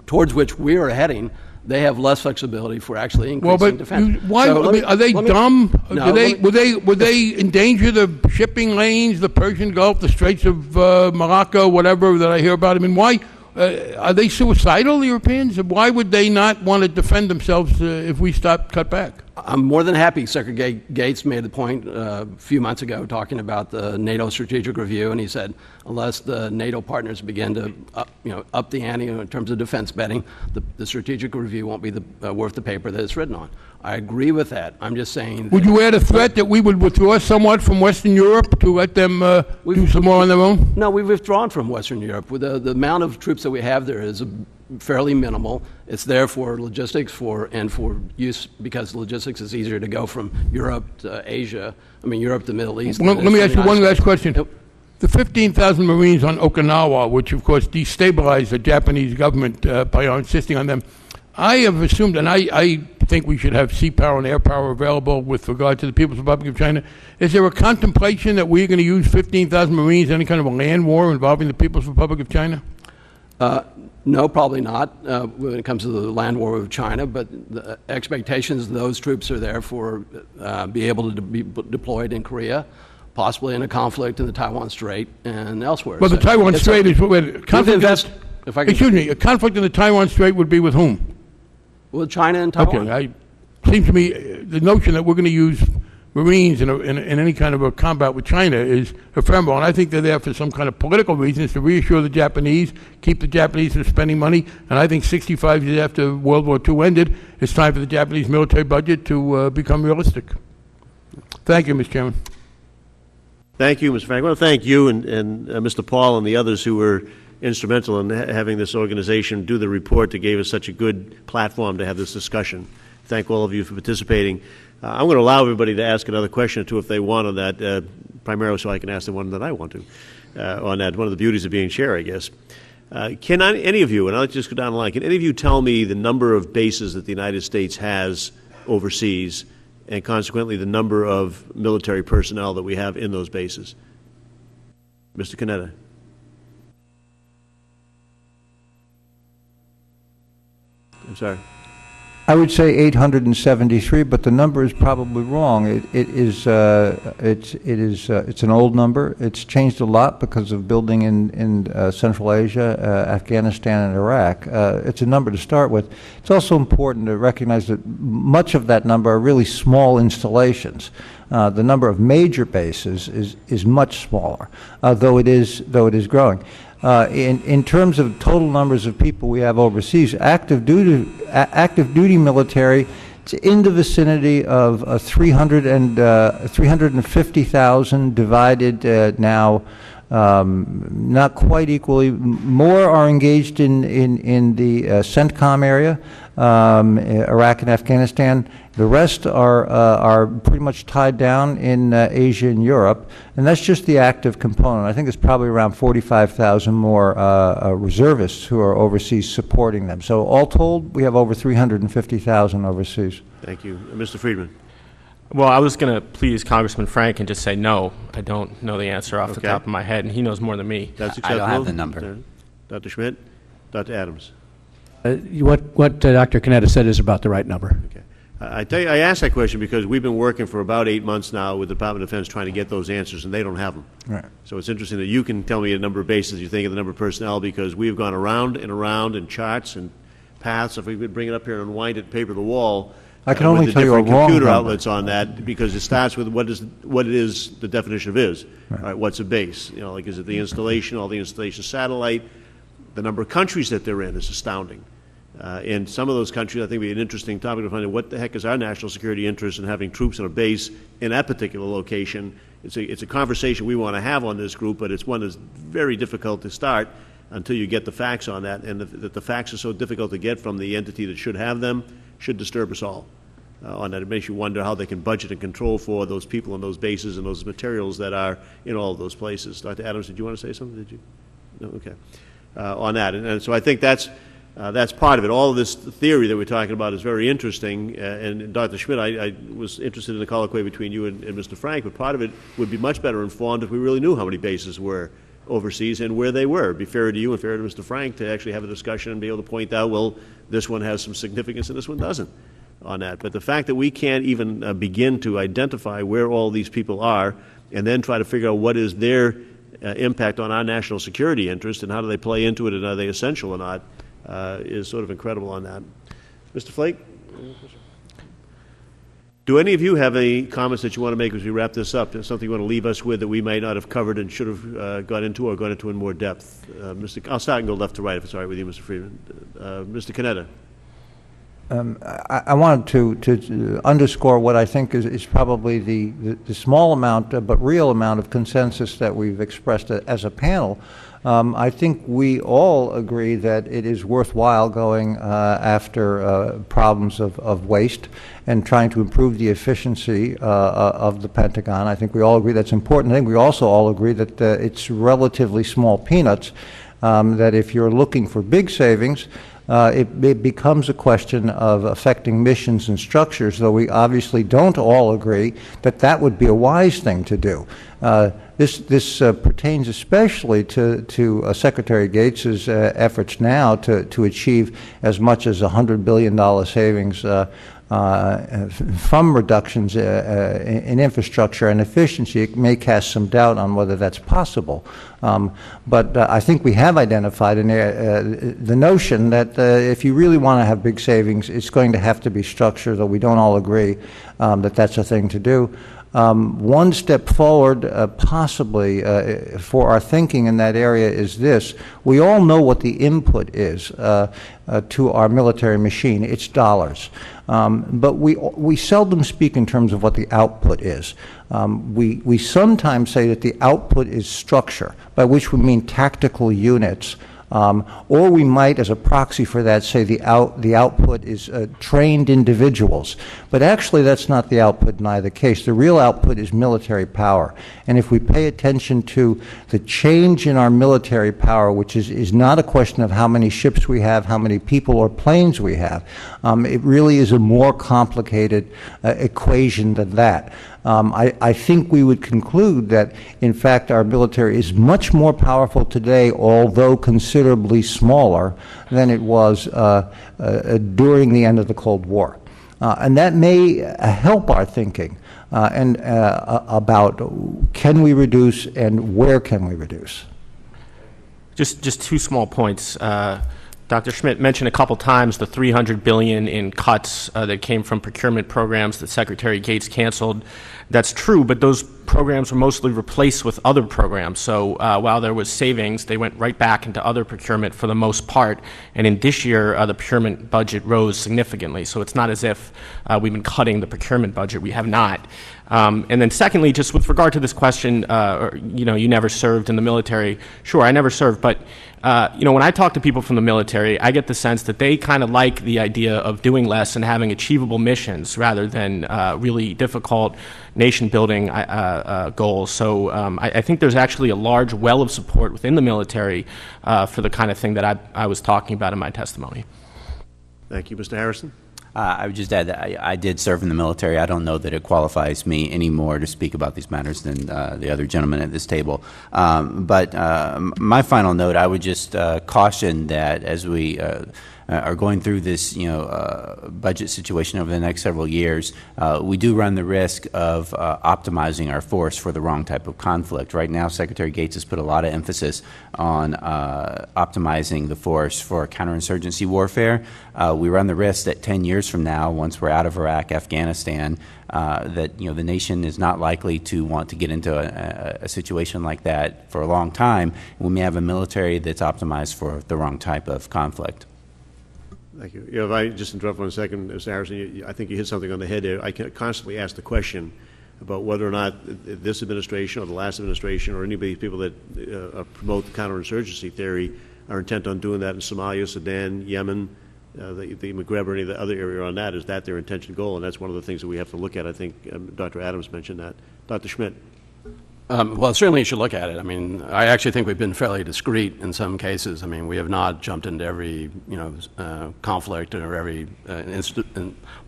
towards which we are heading, they have less flexibility for actually increasing defense. Why? So are they dumb? No, would they endanger the shipping lanes, the Persian Gulf, the Straits of Morocco, whatever that I hear about? I mean, why? Are they suicidal, the Europeans? Why would they not want to defend themselves if we cut back? I'm more than happy. Secretary Gates made the point a few months ago talking about the NATO strategic review, and he said unless the NATO partners begin to up the ante in terms of defense spending, the strategic review won't be worth the paper that it's written on. I agree with that. I'm just saying. Would you add a threat that we would withdraw somewhat from Western Europe to let them do some more on their own? No, we've withdrawn from Western Europe. With the amount of troops that we have there is fairly minimal. It's there for logistics and for use because logistics is easier to go from Europe to Asia. Europe to the Middle East. Let me ask you one last question. Yep. The 15,000 Marines on Okinawa, which of course destabilized the Japanese government by our insisting on them, I have assumed, and I think we should have sea power and air power available with regard to the People's Republic of China. Is there a contemplation that we're going to use 15,000 Marines in any kind of a land war involving the People's Republic of China? No, probably not when it comes to the land war with China, but the expectations of those troops are there for be able to be deployed in Korea, possibly in a conflict in the Taiwan Strait and elsewhere. Well, the Taiwan Strait is a conflict. Excuse me, a conflict in the Taiwan Strait would be with whom? With China and Taiwan. Okay, seems to me the notion that we're going to use Marines in any kind of a combat with China is ephemeral, and I think they're there for some kind of political reasons to reassure the Japanese, keep the Japanese from spending money, and I think 65 years after World War II ended, it's time for the Japanese military budget to become realistic. Thank you, Mr. Chairman. Thank you, Mr. Frank. I want to thank you and Mr. Paul and the others who were instrumental in having this organization do the report that gave us such a good platform to have this discussion. Thank all of you for participating. I'm going to allow everybody to ask another question or two if they want on that, primarily so I can ask the one that I want to on that. One of the beauties of being chair, I guess. Can any of you, and I'll just go down the line, can any of you tell me the number of bases that the United States has overseas and consequently the number of military personnel that we have in those bases? Mr. Canetta. I'm sorry. I would say 873, but the number is probably wrong. It's an old number. It's changed a lot because of building in Central Asia, Afghanistan, and Iraq. It's a number to start with. It's also important to recognize that much of that number are really small installations. The number of major bases is much smaller, though it is growing. In terms of total numbers of people we have overseas, active duty military, it's in the vicinity of 350,000 divided now, not quite equally. More are engaged in the CENTCOM area, Iraq and Afghanistan. The rest are pretty much tied down in Asia and Europe, and that's just the active component. I think there's probably around 45,000 more reservists who are overseas supporting them. So all told, we have over 350,000 overseas. Thank you. Mr. Friedman. Well, I was going to please Congressman Frank and just say no. I don't know the answer off the top of my head, and he knows more than me. That's acceptable. I don't have the number. Dr. Schmidt, Dr. Adams. What Dr. Canetta said is about the right number. Okay. I tell you, I asked that question because we've been working for about 8 months now with the Department of Defense trying to get those answers, and they don't have them. Right. So it's interesting that you can tell me a number of bases you think of the number of personnel, because we've gone around and around in charts and paths. If we could bring it up here and unwind it, paper the wall, I can only with tell the you a different wrong computer number. outlets on that, because it starts with what it is the definition of is. Right. All right, what's a base? You know, like, is it the installation, all the installation satellite? The number of countries that they're in is astounding. In some of those countries, I think it would be an interesting topic to find out what the heck is our national security interest in having troops on a base in that particular location. It's a conversation we want to have on this group, but it's one that's very difficult to start until you get the facts on that, and that the facts are so difficult to get from the entity that should have them should disturb us all on that. It makes you wonder how they can budget and control for those people and those bases and those materials that are in all of those places. Dr. Adams, did you want to say something? Did you? No? Okay. On that. And so I think that's part of it. All of this theory that we're talking about is very interesting. And Dr. Schmidt, I was interested in the colloquy between you and Mr. Frank, but part of it would be much better informed if we really knew how many bases were overseas and where they were. It'd be fair to you and fair to Mr. Frank to actually have a discussion and be able to point out, well, this one has some significance and this one doesn't on that. But the fact that we can't even begin to identify where all these people are and then try to figure out what is their impact on our national security interest and how do they play into it and are they essential or not is sort of incredible on that. Mr. Flake? Do any of you have any comments that you want to make as we wrap this up? Something you want to leave us with that we may not have covered and should have got into or gone into in more depth? I'll start and go left to right if it's all right with you, Mr. Friedman. Mr. Canetta. I wanted to underscore what I think is probably the small amount but real amount of consensus that we've expressed as a panel. I think we all agree that it is worthwhile going after problems of waste and trying to improve the efficiency of the Pentagon. I think we all agree that's important. I think we also all agree that it's relatively small peanuts, that if you're looking for big savings, it becomes a question of affecting missions and structures, though we obviously don't all agree that that would be a wise thing to do. This pertains especially to Secretary Gates's efforts now to achieve as much as $100 billion savings from reductions in infrastructure and efficiency. It may cast some doubt on whether that's possible. But I think we have identified the notion that if you really want to have big savings, it's going to have to be structure, though we don't all agree that that's a thing to do. One step forward, possibly, for our thinking in that area is this. We all know what the input is to our military machine. It's dollars. But we seldom speak in terms of what the output is. We sometimes say that the output is structure, by which we mean tactical units. Or we might, as a proxy for that, say the output is trained individuals. But actually that's not the output in either case. The real output is military power. And if we pay attention to the change in our military power, which is not a question of how many ships we have, how many people or planes we have, it really is a more complicated equation than that. I think we would conclude that, in fact, our military is much more powerful today, although considerably smaller than it was during the end of the Cold War. And that may help our thinking about can we reduce and where can we reduce. Just two small points. Dr. Schmidt mentioned a couple times the $300 billion in cuts that came from procurement programs that Secretary Gates canceled. That's true, but those programs were mostly replaced with other programs. So while there was savings, they went right back into other procurement for the most part. And in this year, the procurement budget rose significantly. So it's not as if we've been cutting the procurement budget. We have not. And then secondly, just with regard to this question, you never served in the military. Sure, I never served, but when I talk to people from the military, I get the sense that they kind of like the idea of doing less and having achievable missions rather than really difficult nation-building goals. So I think there's actually a large well of support within the military for the kind of thing that I was talking about in my testimony. Thank you. Mr. Harrison? I would just add that I did serve in the military. I don't know that it qualifies me any more to speak about these matters than the other gentlemen at this table. But my final note, I would just caution that as we are going through this, budget situation over the next several years, we do run the risk of optimizing our force for the wrong type of conflict. Right now, Secretary Gates has put a lot of emphasis on optimizing the force for counterinsurgency warfare. We run the risk that 10 years from now, once we're out of Iraq, Afghanistan, that the nation is not likely to want to get into a situation like that for a long time. We may have a military that's optimized for the wrong type of conflict. Thank you. If I just interrupt for 1 second, Mr. Harrison, I think you hit something on the head there. I can constantly ask the question about whether or not this administration or the last administration or any of these people that promote the counterinsurgency theory are intent on doing that in Somalia, Sudan, Yemen, the Maghreb, or any of the other area on that. Is that their intention goal? And that's one of the things that we have to look at. I think Dr. Adams mentioned that. Dr. Schmidt. Well, certainly you should look at it. I mean, I actually think we've been fairly discreet in some cases. I mean, we have not jumped into every, conflict or every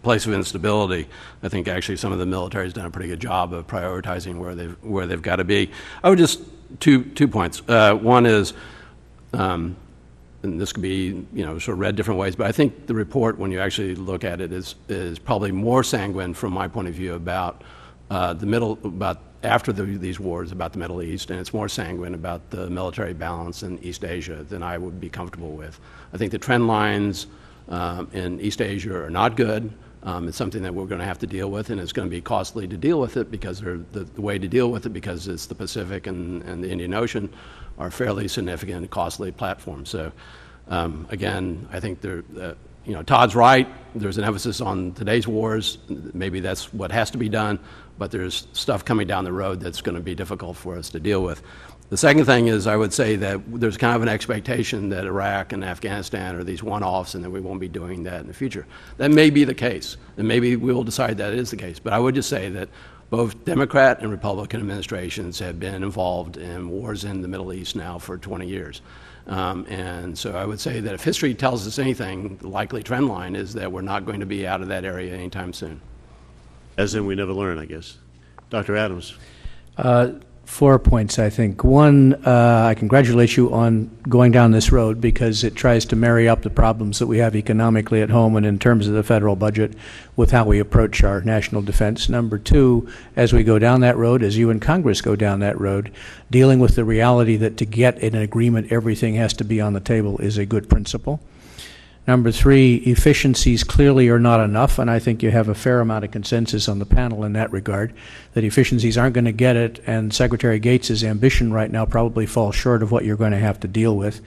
place of instability. I think actually some of the military has done a pretty good job of prioritizing where they've got to be. I would just two points. One is, and this could be, sort of read different ways, but I think the report, when you actually look at it, is probably more sanguine from my point of view about after these wars about the Middle East, and it's more sanguine about the military balance in East Asia than I would be comfortable with. I think the trend lines in East Asia are not good. It's something that we're going to have to deal with, and it's going to be costly to deal with it because the way to deal with it, because it's the Pacific and the Indian Ocean, are fairly significant and costly platforms. So again, I think Todd's right. There's an emphasis on today's wars. Maybe that's what has to be done, but there's stuff coming down the road that's going to be difficult for us to deal with. The second thing is, I would say that there's kind of an expectation that Iraq and Afghanistan are these one-offs and that we won't be doing that in the future. That may be the case, and maybe we'll decide that is the case. But I would just say that both Democrat and Republican administrations have been involved in wars in the Middle East now for 20 years. And so I would say that if history tells us anything, the likely trend line is that we're not going to be out of that area anytime soon. As in, we never learn, I guess. Dr. Adams. 4 points, I think. One, I congratulate you on going down this road because it tries to marry up the problems that we have economically at home and in terms of the federal budget with how we approach our national defense. Number two, as we go down that road, as you and Congress go down that road, dealing with the reality that to get an agreement, everything has to be on the table is a good principle. Number three, efficiencies clearly are not enough, and I think you have a fair amount of consensus on the panel in that regard, that efficiencies aren't going to get it, and Secretary Gates' ambition right now probably falls short of what you're going to have to deal with.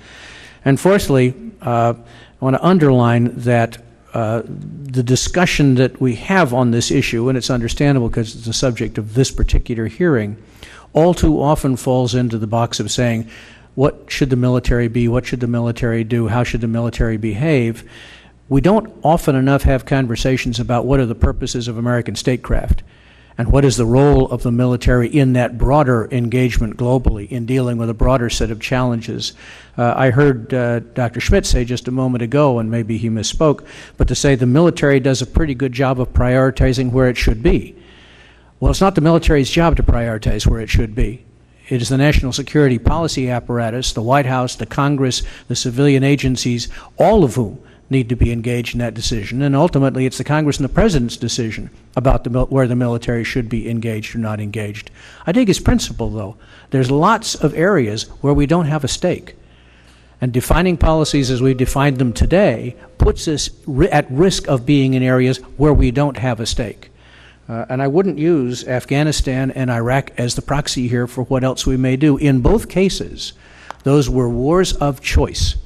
And fourthly, I want to underline that the discussion that we have on this issue, and it's understandable because it's the subject of this particular hearing, all too often falls into the box of saying, what should the military be? What should the military do? How should the military behave? We don't often enough have conversations about what are the purposes of American statecraft and what is the role of the military in that broader engagement globally in dealing with a broader set of challenges. I heard Dr. Schmidt say just a moment ago, and maybe he misspoke, but to say the military does a pretty good job of prioritizing where it should be. Well, it's not the military's job to prioritize where it should be. It is the national security policy apparatus, the White House, the Congress, the civilian agencies, all of whom need to be engaged in that decision. And ultimately, it's the Congress and the President's decision about where the military should be engaged or not engaged. I dig his principle, though. There's lots of areas where we don't have a stake. And defining policies as we defined them today puts us at risk of being in areas where we don't have a stake. And I wouldn't use Afghanistan and Iraq as the proxy here for what else we may do. In both cases, those were wars of choice.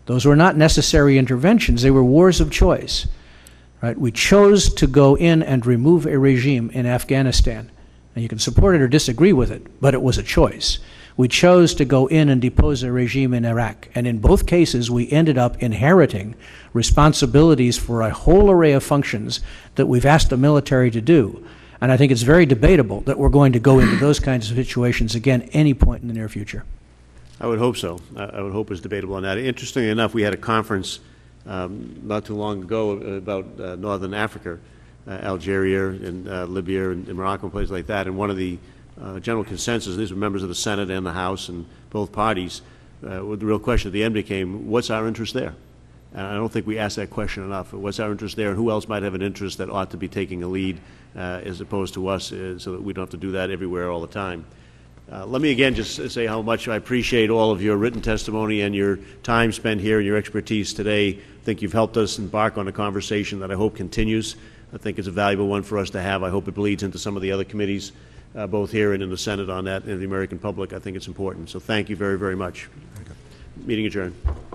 Those were not necessary interventions. They were wars of choice. Right? We chose to go in and remove a regime in Afghanistan. And you can support it or disagree with it, but it was a choice. We chose to go in and depose a regime in Iraq. And in both cases, we ended up inheriting responsibilities for a whole array of functions that we've asked the military to do. And I think it's very debatable that we're going to go into those kinds of situations again any point in the near future. I would hope so. I would hope it's debatable on that. Interestingly enough, we had a conference not too long ago about Northern Africa, Algeria and Libya and Morocco and places like that. And one of the general consensus, these were members of the Senate and the House and both parties, the real question at the end became, what's our interest there? And I don't think we ask that question enough. What's our interest there, and who else might have an interest that ought to be taking a lead as opposed to us, so that we don't have to do that everywhere all the time. Let me again just say how much I appreciate all of your written testimony and your time spent here and your expertise today. I think you've helped us embark on a conversation that I hope continues. I think it's a valuable one for us to have. I hope it bleeds into some of the other committees, both here and in the Senate on that, and the American public. I think it's important. So thank you very, very much. Meeting adjourned.